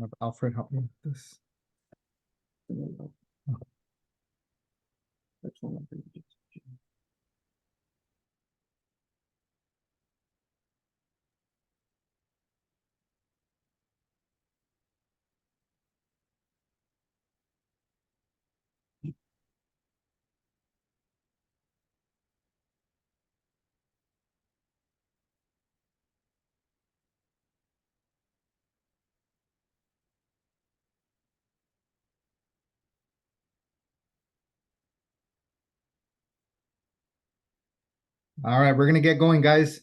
Have Alfred help me with this. All right, we're gonna get going, guys.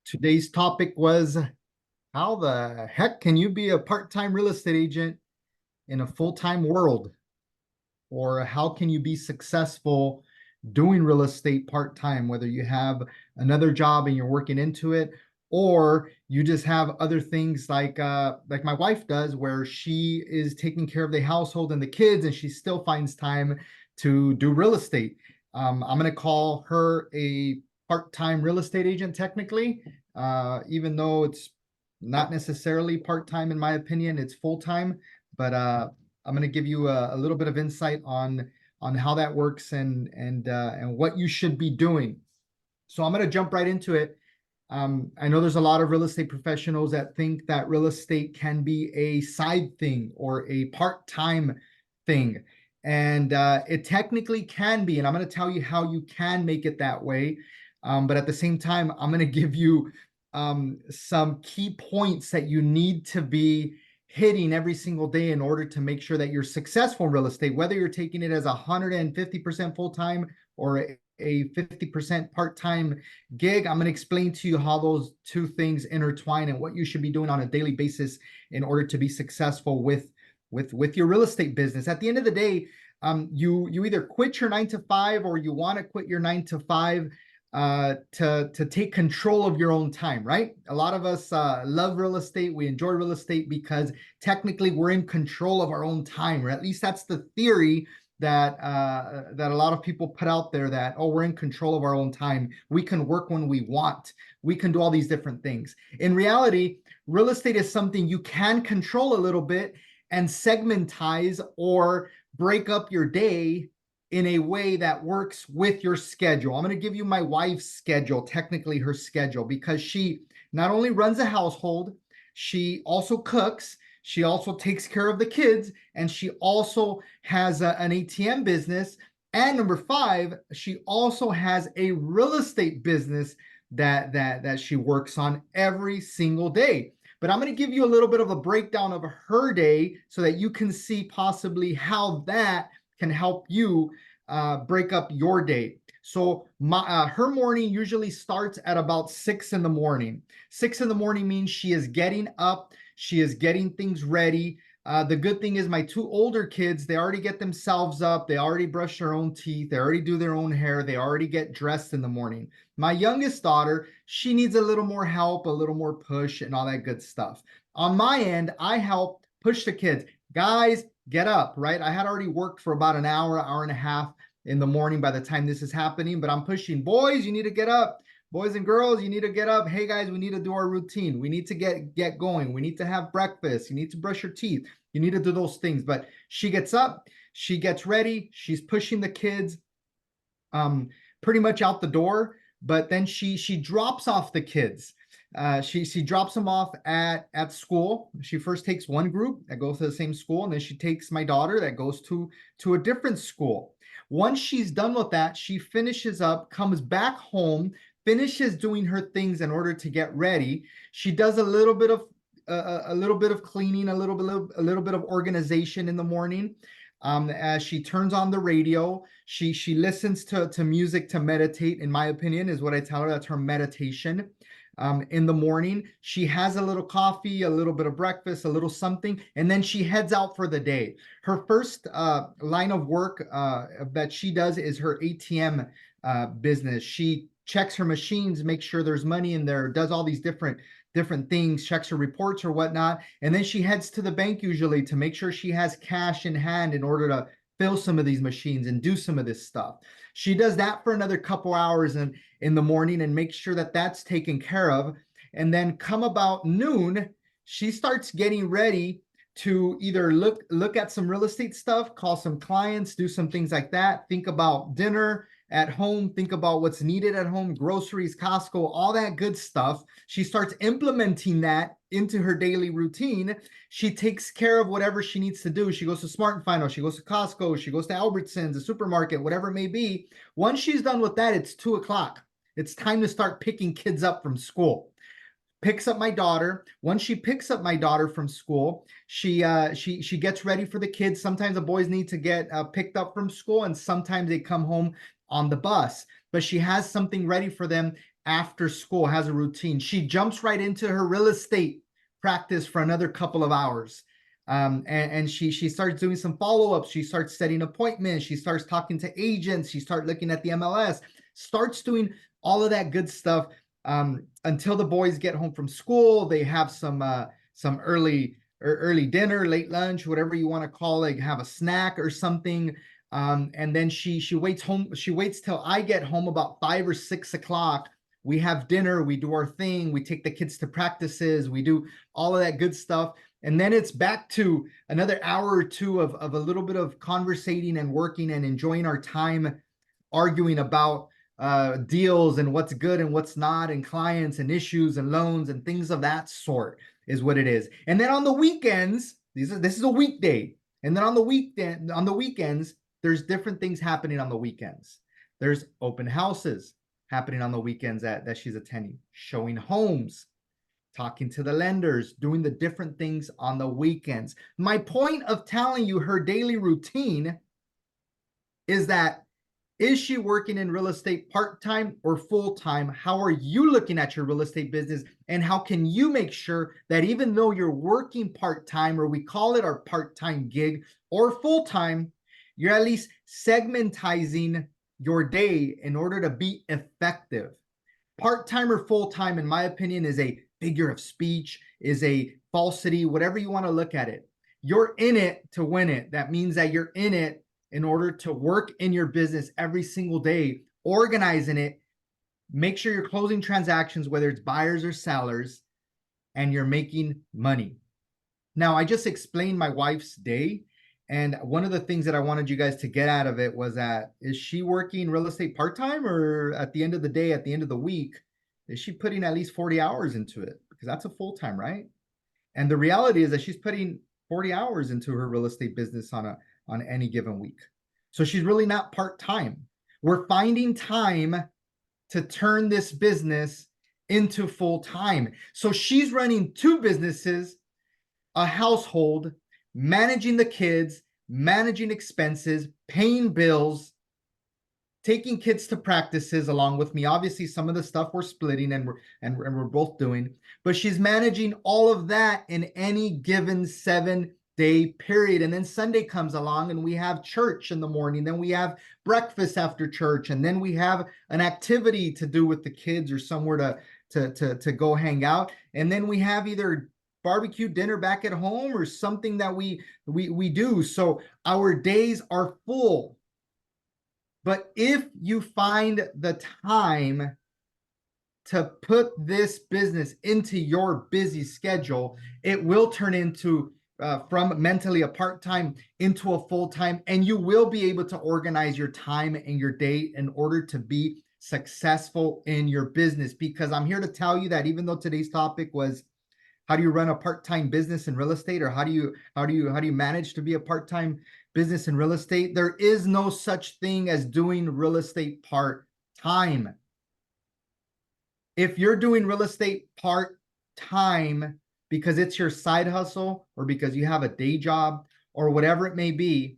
Today's topic was how the heck can you be a part-time real estate agent in a full-time world? Or how can you be successful doing real estate part-time, whether you have another job and you're working into it, or you just have other things like my wife does, where she is taking care of the household and the kids, and she still finds time to do real estate. I'm going to call her a part-time real estate agent technically, even though it's not necessarily part-time in my opinion, it's full-time. But I'm going to give you a little bit of insight on how that works and what you should be doing. So I'm going to jump right into it. I know there's a lot of real estate professionals that think that real estate can be a side thing or a part-time thing. And it technically can be. And I'm going to tell you how you can make it that way. But at the same time, I'm going to give you some key points that you need to be hitting every single day in order to make sure that you're successful in real estate, whether you're taking it as 150% full-time or a 50% part-time gig. I'm going to explain to you how those two things intertwine and what you should be doing on a daily basis in order to be successful with your real estate business. At the end of the day, you either quit your 9 to 5 or you want to quit your 9 to 5 to take control of your own time, right? A lot of us love real estate. We enjoy real estate because technically we're in control of our own time, or at least that's the theory that a lot of people put out there, that, oh, we're in control of our own time. We can work when we want. We can do all these different things. In reality, real estate is something you can control a little bit and segmentize or break up your day in a way that works with your schedule. I'm going to give you my wife's schedule, technically her schedule, because she not only runs a household, she also cooks, she also takes care of the kids, and she also has an ATM business. And number 5, she also has a real estate business that she works on every single day. But I'm going to give you a little bit of a breakdown of her day so that you can see possibly how that can help you break up your day. So her morning usually starts at about 6 in the morning. 6 in the morning means she is getting up, she is getting things ready. The good thing is my 2 older kids, they already get themselves up, they already brush their own teeth, they already do their own hair, they already get dressed in the morning. My youngest daughter, she needs a little more help, a little more push and all that good stuff. On my end, I help push the kids. Guys, get up, right? I had already worked for about an hour and a half in the morning by the time this is happening, but I'm pushing. Boys, you need to get up. Boys and girls, you need to get up. Hey guys, we need to do our routine. We need to get going. We need to have breakfast. You need to brush your teeth. You need to do those things. But she gets up, she gets ready, she's pushing the kids pretty much out the door, but then she drops off the kids. She drops them off at school. She first takes one group that goes to the same school, and then she takes my daughter that goes to a different school. Once she's done with that, she finishes up, comes back home, finishes doing her things in order to get ready. She does a little bit of cleaning, a little bit of organization in the morning. As she turns on the radio, she listens to music to meditate. In my opinion, is what I tell her. That's her meditation. In the morning, she has a little coffee, a little bit of breakfast, a little something, and then she heads out for the day. Her first line of work that she does is her ATM business. She checks her machines, makes sure there's money in there, does all these different things, checks her reports or whatnot, and then she heads to the bank usually to make sure she has cash in hand in order to fill some of these machines and do some of this stuff. She does that for another couple hours in the morning and makes sure that that's taken care of. And then come about noon, she starts getting ready to either look at some real estate stuff, call some clients, do some things like that, think about dinner at home, think about what's needed at home, groceries, Costco, all that good stuff. She starts implementing that into her daily routine. She takes care of whatever she needs to do. She goes to Smart and Final, she goes to Costco, she goes to Albertsons, the supermarket, whatever it may be. Once she's done with that, it's 2 o'clock. It's time to start picking kids up from school. Picks up my daughter. Once she picks up my daughter from school, she gets ready for the kids. Sometimes the boys need to get picked up from school, and sometimes they come home on the bus. But she has something ready for them after school, has a routine. She jumps right into her real estate practice for another couple of hours. And she starts doing some follow-ups. She starts setting appointments. She starts talking to agents. She starts looking at the MLS, starts doing all of that good stuff. Until the boys get home from school. They have some early dinner, late lunch, whatever you want to call it, have a snack or something. And then she waits home. She waits till I get home about 5 or 6 o'clock. We have dinner, we do our thing, we take the kids to practices, we do all of that good stuff. And then it's back to another hour or two of a little bit of conversating and working and enjoying our time, arguing about deals and what's good and what's not, and clients and issues and loans and things of that sort is what it is. And then on the weekends, this is a weekday. And then on the weekends, there's different things happening on the weekends. There's open houses happening on the weekends that she's attending, showing homes, talking to the lenders, doing the different things on the weekends. My point of telling you her daily routine is that, is she working in real estate part-time or full-time? How are you looking at your real estate business? And how can you make sure that even though you're working part-time, or we call it our part-time gig, or full-time, you're at least segmentizing your day in order to be effective? Part-time or full-time, in my opinion, is a figure of speech, is a falsity, whatever you want to look at it. You're in it to win it. That means that you're in it in order to work in your business every single day, organizing it, make sure you're closing transactions, whether it's buyers or sellers, and you're making money. Now, I just explained my wife's day, and one of the things that I wanted you guys to get out of it was that, is she working real estate part-time, or at the end of the day, at the end of the week, is she putting at least 40 hours into it? Because that's a full-time, right? And the reality is that she's putting 40 hours into her real estate business on any given week. So she's really not part-time. We're finding time to turn this business into full-time. So she's running 2 businesses, a household, managing the kids, managing expenses, paying bills, taking kids to practices along with me. Obviously, some of the stuff we're splitting and we're both doing, but she's managing all of that in any given 7-day period. And then Sunday comes along and we have church in the morning, then we have breakfast after church, and then we have an activity to do with the kids or somewhere to go hang out. And then we have either barbecue dinner back at home or something that we do. So our days are full. But if you find the time to put this business into your busy schedule, it will turn into from mentally a part-time into a full-time, and you will be able to organize your time and your day in order to be successful in your business. Because I'm here to tell you that even though today's topic was, how do you run a part-time business in real estate, or how do you manage to be a part-time business in real estate, there is no such thing as doing real estate part-time. If you're doing real estate part-time because it's your side hustle, or because you have a day job, or whatever it may be,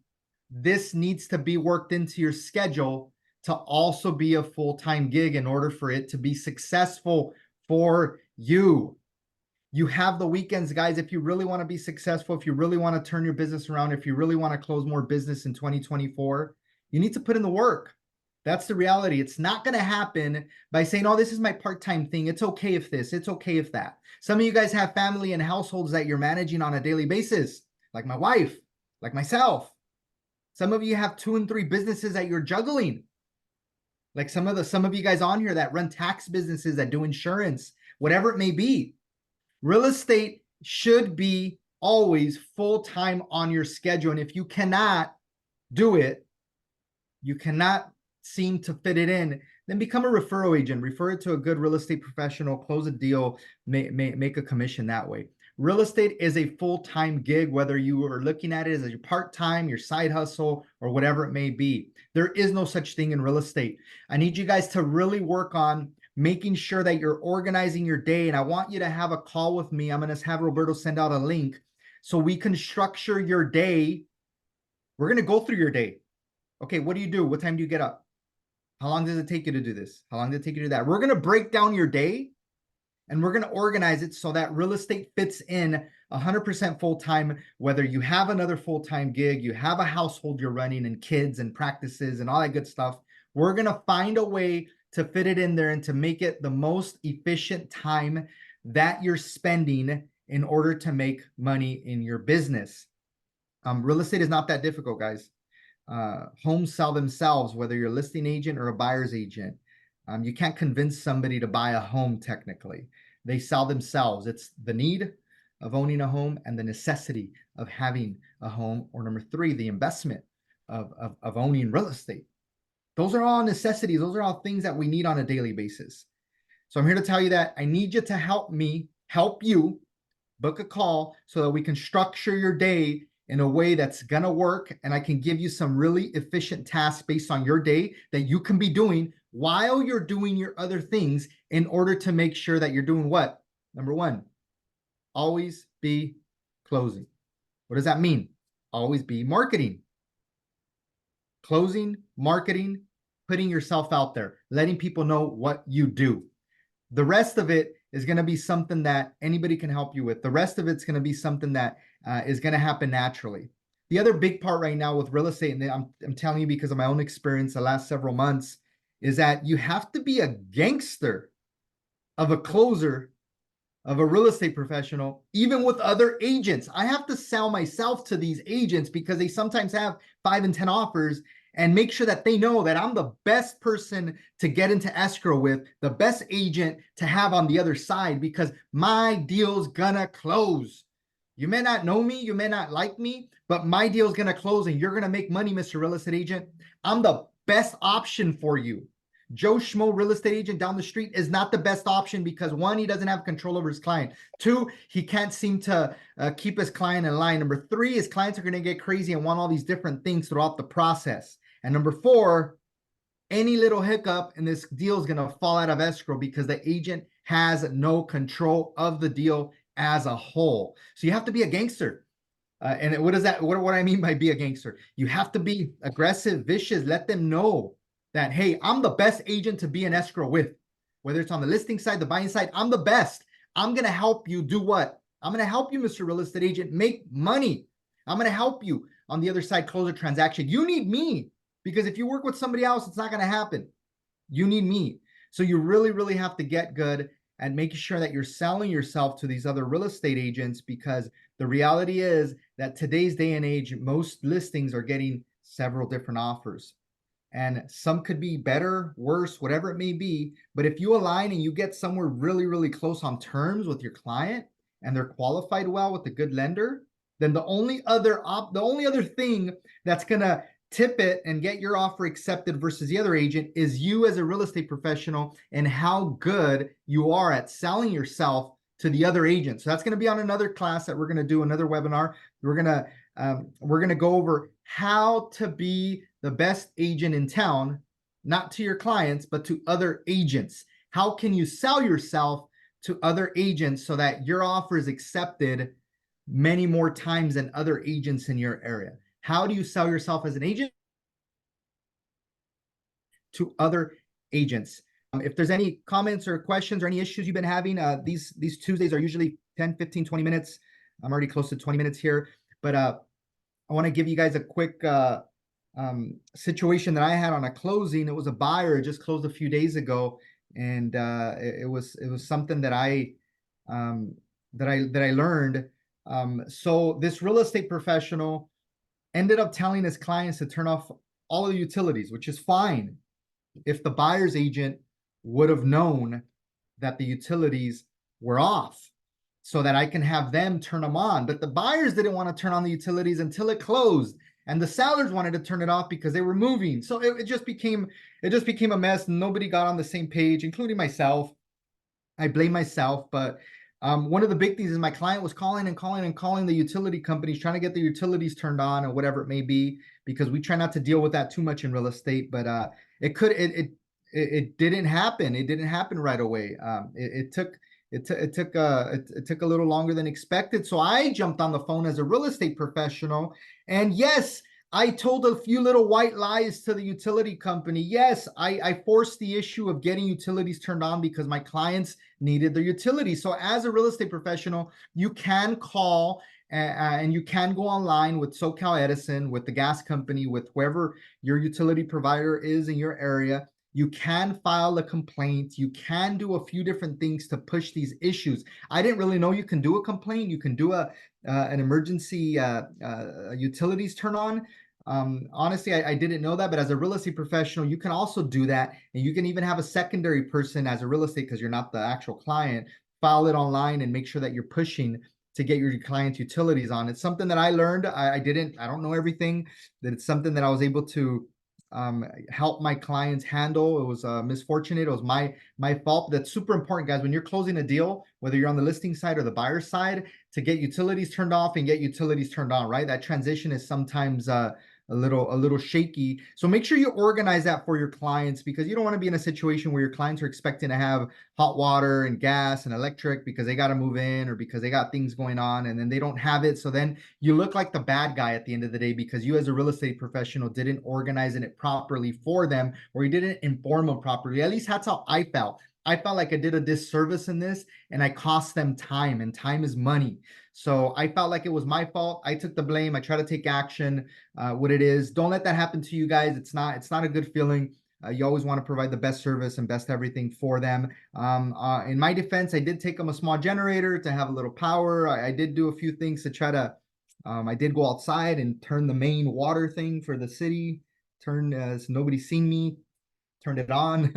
this needs to be worked into your schedule to also be a full-time gig in order for it to be successful for you. You have the weekends, guys. If you really want to be successful, if you really want to turn your business around, if you really want to close more business in 2024, you need to put in the work. That's the reality. It's not going to happen by saying, oh, this is my part-time thing. It's okay if this, it's okay if that. Some of you guys have family and households that you're managing on a daily basis, like my wife, like myself. Some of you have 2 and 3 businesses that you're juggling. Like some of you guys on here that run tax businesses, that do insurance, whatever it may be. Real estate should be always full-time on your schedule. And if you cannot do it, you cannot seem to fit it in, then become a referral agent. Refer it to a good real estate professional, close a deal, make a commission that way. Real estate is a full-time gig, whether you are looking at it as your part-time, your side hustle, or whatever it may be. There is no such thing in real estate. I need you guys to really work on making sure that you're organizing your day. And I want you to have a call with me. I'm going to have Roberto send out a link so we can structure your day. We're going to go through your day. Okay, what do you do? What time do you get up? How long does it take you to do this? How long does it take you to do that? We're going to break down your day and we're going to organize it so that real estate fits in 100% full-time, whether you have another full-time gig, you have a household you're running and kids and practices and all that good stuff. We're going to find a way to fit it in there and to make it the most efficient time that you're spending in order to make money in your business. Real estate is not that difficult, guys. Homes sell themselves, whether you're a listing agent or a buyer's agent. You can't convince somebody to buy a home technically. They sell themselves. It's the need of owning a home and the necessity of having a home, or number three, the investment of owning real estate. Those are all necessities. Those are all things that we need on a daily basis. So I'm here to tell you that I need you to help me help you book a call so that we can structure your day in a way that's gonna work, and I can give you some really efficient tasks based on your day that you can be doing while you're doing your other things in order to make sure that you're doing what? Number one, always be closing. What does that mean? Always be marketing. Closing, marketing, putting yourself out there, letting people know what you do. The rest of it is going to be something that anybody can help you with. The rest of it's going to be something that is going to happen naturally. The other big part right now with real estate, and I'm telling you because of my own experience the last several months, is that you have to be a gangster of a closer, of a real estate professional, even with other agents. I have to sell myself to these agents because they sometimes have 5 and 10 offers, and make sure that they know that I'm the best person to get into escrow with, the best agent to have on the other side, because my deal's gonna close. You may not know me, you may not like me, but my deal's gonna close and you're gonna make money, Mr. Real Estate Agent. I'm the best option for you. Joe Schmo real estate agent down the street is not the best option because one, he doesn't have control over his client. Two, he can't seem to keep his client in line. Number three, his clients are going to get crazy and want all these different things throughout the process. And number four, any little hiccup and this deal is going to fall out of escrow because the agent has no control of the deal as a whole. So you have to be a gangster. And what is that? What I mean by be a gangster? You have to be aggressive, vicious, let them know that, hey, I'm the best agent to be in escrow with. Whether it's on the listing side, the buying side, I'm the best. I'm going to help you do what? I'm going to help you, Mr. Real Estate Agent, make money. I'm going to help you on the other side close a transaction. You need me, because if you work with somebody else, it's not going to happen. You need me. So you really, really have to get good at making sure that you're selling yourself to these other real estate agents, because the reality is that today's day and age, most listings are getting several different offers. And some could be better, worse, whatever it may be. But if you align and you get somewhere really, really close on terms with your client and they're qualified well with a good lender, then the only other thing that's going to tip it and get your offer accepted versus the other agent is you as a real estate professional and how good you are at selling yourself to the other agent. So that's going to be on another class that we're going to do, another webinar. We're going to go over how to be the best agent in town, not to your clients, but to other agents. How can you sell yourself to other agents so that your offer is accepted many more times than other agents in your area? How do you sell yourself as an agent to other agents? If there's any comments or questions or any issues you've been having, these Tuesdays are usually 10, 15, 20 minutes. I'm already close to 20 minutes here, but I want to give you guys a quick situation that I had on a closing. It was a buyer just closed a few days ago, and it was something that I learned. So this real estate professional ended up telling his clients to turn off all of the utilities, which is fine if the buyer's agent would have known that the utilities were off. so that I can have them turn them on. But the buyers didn't want to turn on the utilities until it closed. And the sellers wanted to turn it off because they were moving. So it just became a mess. Nobody got on the same page, including myself. I blame myself, but one of the big things is my client was calling and calling and calling the utility companies, trying to get the utilities turned on or whatever it may be, because we try not to deal with that too much in real estate. But it didn't happen. It didn't happen right away. It took a little longer than expected. So I jumped on the phone as a real estate professional, and yes, I told a few little white lies to the utility company. Yes, I forced the issue of getting utilities turned on because my clients needed their utilities. So as a real estate professional, you can call and you can go online with SoCal Edison, with the gas company, with whoever your utility provider is in your area. You can file a complaint. You can do a few different things to push these issues. I didn't really know you can do a complaint. You can do an emergency utilities turn on. Honestly, I didn't know that, but as a real estate professional, you can also do that. And you can even have a secondary person as a real estate, because you're not the actual client, file it online and make sure that you're pushing to get your client's utilities on. It's something that I learned. I don't know everything, that it's something that I was able to help my clients handle. It was misfortunate. It was my fault. That's super important, guys. When you're closing a deal, whether you're on the listing side or the buyer side, to get utilities turned off and get utilities turned on, right? That transition is sometimes a little shaky. So make sure you organize that for your clients, because you don't want to be in a situation where your clients are expecting to have hot water and gas and electric because they got to move in or because they got things going on, and then they don't have it. So then you look like the bad guy at the end of the day, because you as a real estate professional didn't organize it properly for them, or you didn't inform them properly. At least that's how I felt. I felt like I did a disservice in this, and I cost them time, and time is money. So I felt like it was my fault. I took the blame. I try to take action. What it is, don't let that happen to you guys. It's not a good feeling. You always want to provide the best service and best everything for them. In my defense, I did take them a small generator to have a little power. I did do a few things to try to. I did go outside and turn the main water thing for the city. So nobody's seen me. Turned it on.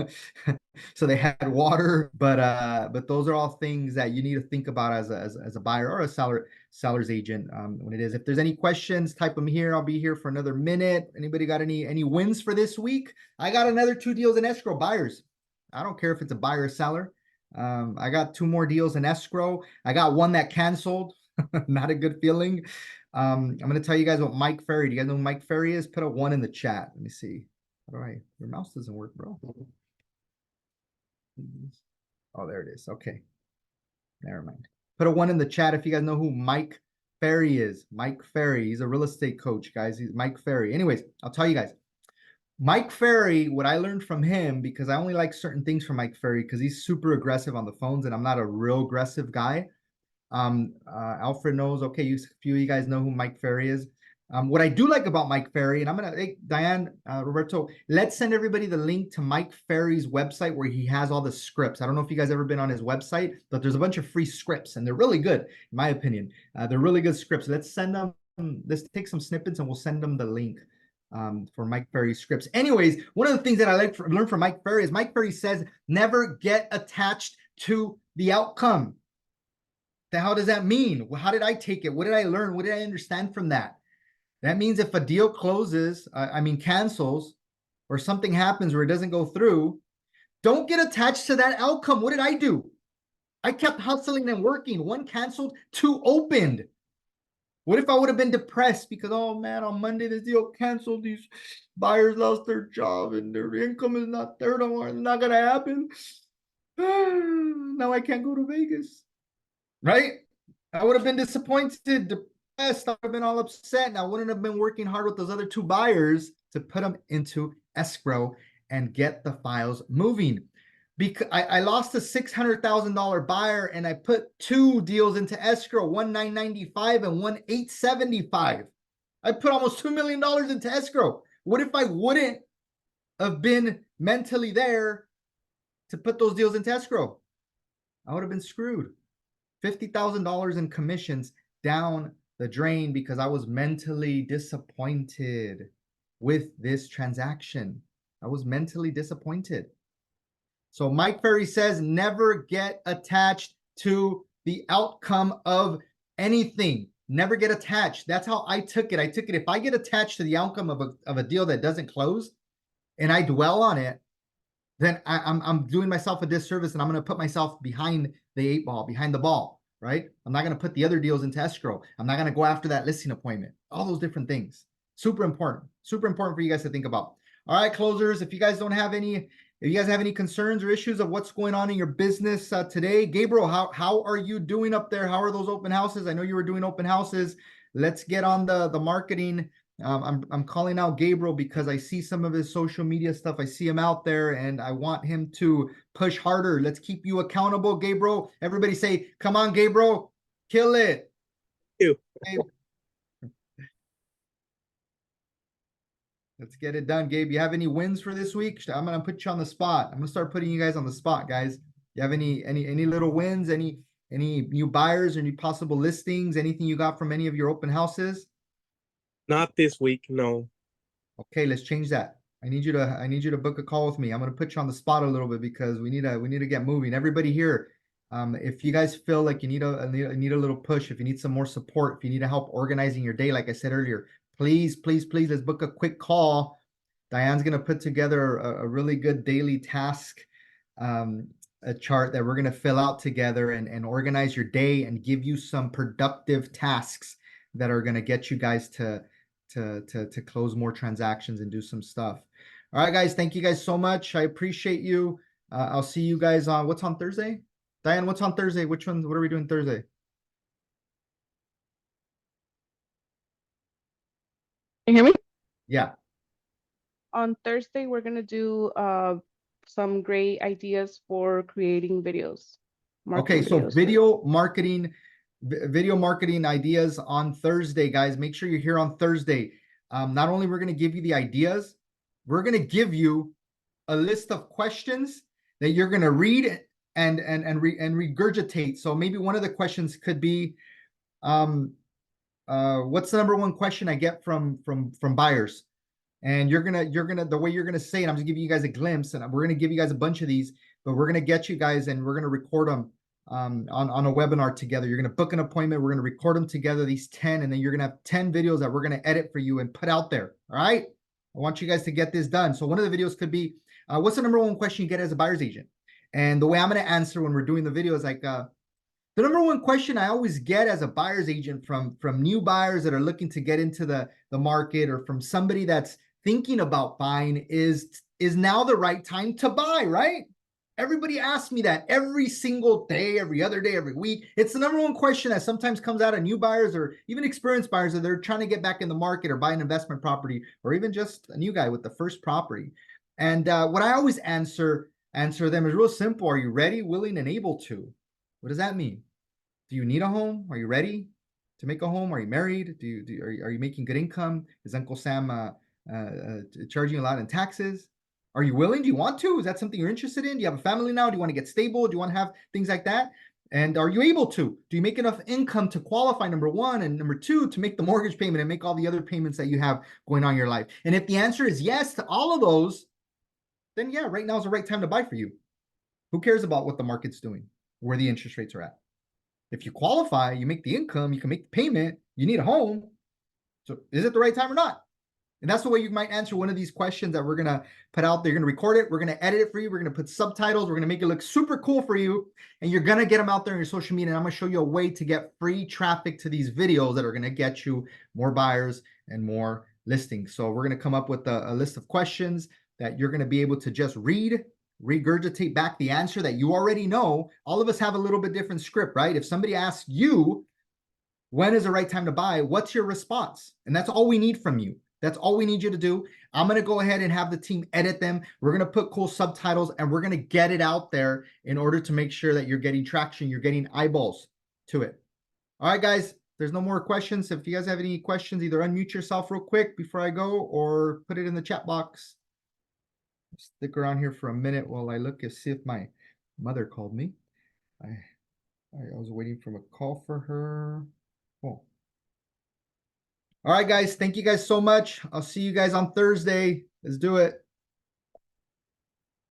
So they had water, but those are all things that you need to think about as a buyer or a seller's agent. When it is, if there's any questions, type them here. I'll be here for another minute. Anybody got any wins for this week? I got another 2 deals in escrow. Buyers, I don't care if it's a buyer or seller. I got 2 more deals in escrow. I got one that canceled. Not a good feeling. I'm going to tell you guys what Mike Ferry. Do you guys know who Mike Ferry is? Put a 1 in the chat. Let me see. All right, your mouse doesn't work, bro. Oh, there it is. Okay, never mind. Put a 1 in the chat if you guys know who Mike Ferry is. Mike Ferry. He's a real estate coach, guys. He's Mike Ferry. Anyways, I'll tell you guys. Mike Ferry, what I learned from him, because I only like certain things from Mike Ferry, because he's super aggressive on the phones, and I'm not a real aggressive guy. Alfred knows. Okay, a few of you guys know who Mike Ferry is. What I do like about Mike Ferry, and I'm gonna, hey, Diane, Roberto, let's send everybody the link to Mike Ferry's website where he has all the scripts. I don't know if you guys ever been on his website, but there's a bunch of free scripts, and they're really good, in my opinion. They're really good scripts. Let's send them. Let's take some snippets, and we'll send them the link for Mike Ferry's scripts. Anyways, one of the things that I learned from Mike Ferry is Mike Ferry says, never get attached to the outcome. The hell does that mean? How did I take it? What did I learn? What did I understand from that? That means if a deal closes, cancels, or something happens where it doesn't go through, don't get attached to that outcome. What did I do? I kept hustling and working. 1 canceled, 2 opened. What if I would have been depressed because, oh man, on Monday this deal canceled, these buyers lost their job and their income is not there no more. It's not gonna happen. Now I can't go to Vegas. Right? I would have been disappointed, depressed. I would have been all upset, and I wouldn't have been working hard with those other 2 buyers to put them into escrow and get the files moving. Because I lost a $600,000 buyer, and I put 2 deals into escrow, one $995 and one $875. I put almost $2 million into escrow. What if I wouldn't have been mentally there to put those deals into escrow? I would have been screwed. $50,000 in commissions down the drain because I was mentally disappointed with this transaction. I was mentally disappointed. So Mike Ferry says, never get attached to the outcome of anything. Never get attached. That's how I took it. I took it, if I get attached to the outcome of a deal that doesn't close and I dwell on it, then I'm doing myself a disservice, and I'm going to put myself behind the 8 ball, behind the ball, right? I'm not going to put the other deals into escrow. I'm not going to go after that listing appointment. All those different things. Super important for you guys to think about. All right, closers, if you guys have any concerns or issues of what's going on in your business today, Gabriel, how are you doing up there? How are those open houses? I know you were doing open houses. Let's get on the marketing. I'm calling out Gabriel because I see some of his social media stuff. I see him out there, and I want him to push harder. Let's keep you accountable, Gabriel. Everybody say, come on, Gabriel, kill it. Gabe. Let's get it done, Gabe. You have any wins for this week? I'm gonna put you on the spot. I'm gonna start putting you guys on the spot, guys. You have any little wins? Any new buyers or any possible listings? Anything you got from any of your open houses? Not this week, no. Okay, let's change that. I need you to book a call with me. I'm gonna put you on the spot a little bit because we need to get moving. Everybody here, if you guys feel like you need a little push, if you need some more support, if you need help organizing your day, like I said earlier, please, let's book a quick call. Diane's gonna put together a really good daily task, a chart that we're gonna fill out together and organize your day and give you some productive tasks that are gonna get you guys to close more transactions and do some stuff. All right, guys. Thank you guys so much. I appreciate you. I'll see you guys on what's on Thursday? Diane, what's on Thursday? What are we doing Thursday? Can you hear me? Yeah. On Thursday, we're gonna do some great ideas for creating videos. Okay, so video marketing ideas on Thursday, guys. Make sure you're here on Thursday. Not only we're going to give you the ideas, we're going to give you a list of questions that you're going to read and regurgitate. So maybe one of the questions could be, what's the number one question I get from buyers? And you're gonna the way you're gonna say it, I'm just giving you guys a glimpse, and we're gonna give you guys a bunch of these, but we're gonna get you guys and we're gonna record them on a webinar together. You're gonna book an appointment, we're gonna record them together, these 10, and then you're gonna have 10 videos that we're gonna edit for you and put out there. All right, I want you guys to get this done. So one of the videos could be, what's the number one question you get as a buyer's agent? And the way I'm gonna answer when we're doing the video is like, the number one question I always get as a buyer's agent from new buyers that are looking to get into the market, or from somebody that's thinking about buying, is now the right time to buy, right? Everybody asks me that every single day, every other day, every week. It's the number one question that sometimes comes out of new buyers or even experienced buyers that they're trying to get back in the market or buy an investment property, or even just a new guy with the first property. And what I always answer them is real simple. Are you ready, willing, and able to? What does that mean? Do you need a home? Are you ready to make a home? Are you married? Are you making good income? Is Uncle Sam charging a lot in taxes? Are you willing? Do you want to? Is that something you're interested in? Do you have a family now? Do you want to get stable? Do you want to have things like that? And are you able to? Do you make enough income to qualify, number one, and number two, to make the mortgage payment and make all the other payments that you have going on in your life? And if the answer is yes to all of those, then yeah, right now is the right time to buy for you. Who cares about what the market's doing, where the interest rates are at? If you qualify, you make the income, you can make the payment, you need a home. So is it the right time or not? And that's the way you might answer one of these questions that we're going to put out there. You're going to record it. We're going to edit it for you. We're going to put subtitles. We're going to make it look super cool for you. And you're going to get them out there in your social media. And I'm going to show you a way to get free traffic to these videos that are going to get you more buyers and more listings. So we're going to come up with a list of questions that you're going to be able to just read, regurgitate back the answer that you already know. All of us have a little bit different script, right? If somebody asks you, when is the right time to buy? What's your response? And that's all we need from you. That's all we need you to do. I'm going to go ahead and have the team edit them. We're going to put cool subtitles, and we're going to get it out there in order to make sure that you're getting traction, you're getting eyeballs to it. All right, guys, there's no more questions. If you guys have any questions, either unmute yourself real quick before I go or put it in the chat box. Stick around here for a minute while I look and see if my mother called me. I was waiting for a call for her. Cool. All right, guys. Thank you guys so much. I'll see you guys on Thursday. Let's do it.